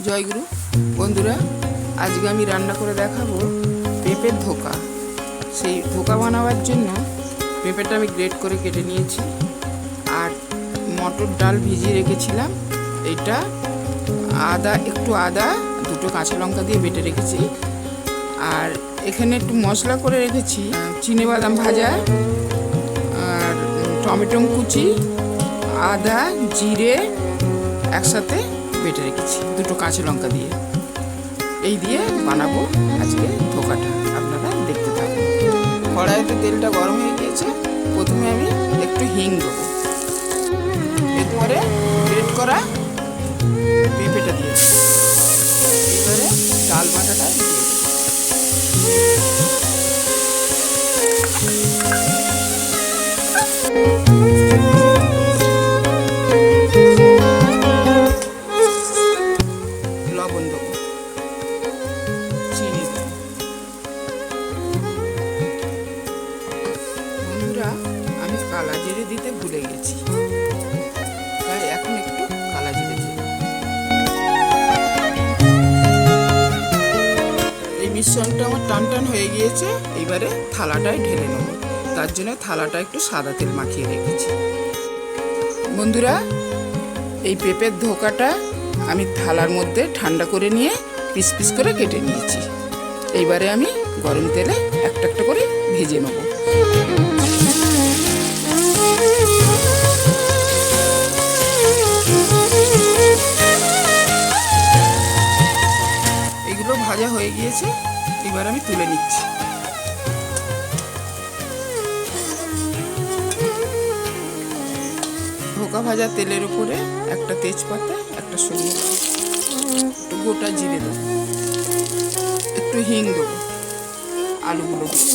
জয়গুরু বন্ধুরা, আজকে আমি রান্না করে দেখাবো পেঁপের ধোকা। সেই ধোকা বানাবার জন্য পেঁপেটা আমি গ্রেট করে কেটে নিয়েছি, আর মটর ডাল ভিজিয়ে রেখেছিলাম। এটা একটু আদা, দুটো কাঁচা লঙ্কা দিয়ে বেটে রেখেছি। আর এখানে একটু মশলা করে রেখেছি, চিনেবাদাম ভাজা, আর টমেটো কুচি, আদা, জিরে একসাথে বেটে রেখেছি, দুটো কাঁচা লঙ্কা দিয়ে। এই দিয়ে বানাবো আজকে ধোকাটা, আপনারা দেখতে থাকুন। কড়াইতে তেলটা গরম হয়ে গিয়েছে। প্রথমে আমি একটু হিং দেবো, এরপরে গ্রেট করা পেঁপেটা দিয়ে দেবো, এবারে ডাল বাটাটা দিয়ে দেবো। লবণ দেবো, চিনি দেবো। বন্ধুরা, আমি কালা জিরে দিতে ভুলে গেছি, তাই এখন একটু কালা জিরে দিই। এই মিশ্রণটা আমার টান টান হয়ে গিয়েছে। এবারে থালাটায় ঢেলে নেব, তার জন্য থালাটা একটু সাদা তেল মাখিয়ে রেখেছি। বন্ধুরা, এই পেঁপের ধোকাটা আমি থালার মধ্যে ঠান্ডা করে নিয়ে পিস পিস করে কেটে নিয়েছি। এইবারে আমি গরম তেলে একটা একটা করে ভেজে নেব। এগুলো ভাজা হয়ে গিয়েছে, এবার আমি তুলে নিচ্ছি। ধোকা ভাজা তেলের উপরে একটা তেজপাতা, একটা শুকনো, একটু গোটা জিরে দেবো, একটু হিং দেবো, আলুগুলো দেবো,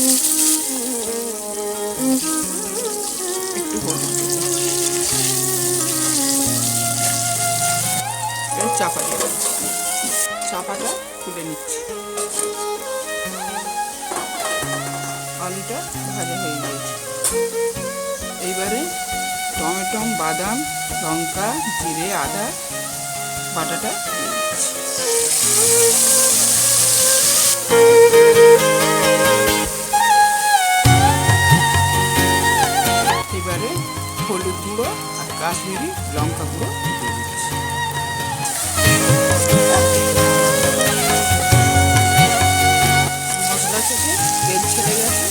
একটু হলুদ দেবো, চাপা দেবো। চাপাটা তুলে নিচ্ছি। আলুটা ভাজা হয়ে গিয়েছে। এইবারে টমেটো, বাদাম, লঙ্কা, জিরে, আদা বাটাটা দিয়ে দিচ্ছি। এবারে হলুদ গুঁড়ো আর কাশ্মীরি লঙ্কা গুঁড়ো দিয়ে দিচ্ছি। মশলা থেকে তেল ছেড়ে গেছে,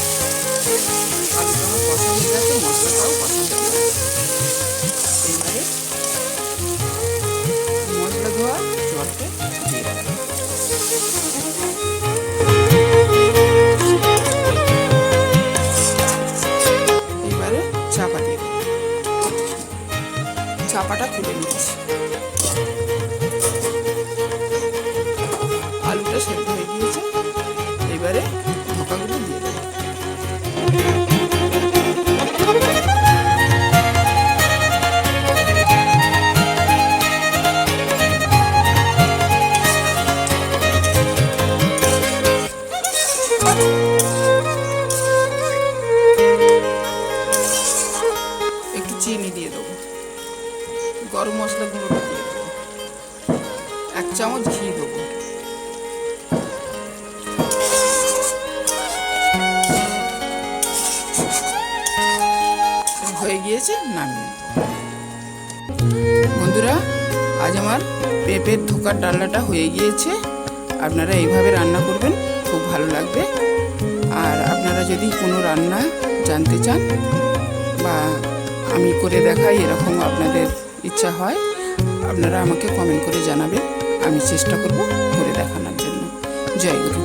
আলুটা আমার পছন্দ হয়ে গেছে, মশলাটাও পছন্দ হয়ে গেছে। এইবারে মশলা ধোয়া জলটা দিয়ে দেবো। এইবারে চাপা দিয়ে দেবো, চাপাটা খুলে নিচ্ছি। আলুটা সেদ্ধ হয়ে গিয়েছে, এবারে ধোকাগুলো দিয়ে দেবো। একটু চিনি দিয়ে দেবো, গরম মশলা গুঁড়োটা দিয়ে দেবো, 1 চামচ ঘি দেবো। হয়ে গিয়েছে, নামিয়ে নেব। বন্ধুরা, আজ আমার পেঁপের ধোকার ডালনাটা হয়ে গিয়েছে। আপনারা এইভাবে রান্না করবেন, খুব ভালো লাগবে। আর আপনারা যদি কোনো রান্না জানতে চান বা আমি করে দেখাই, এরকম আপনাদের ইচ্ছা হয়, আপনারা আমাকে কমেন্ট করে জানাবেন। আমি চেষ্টা করব করে দেখানোর জন্য। জয় গুরু।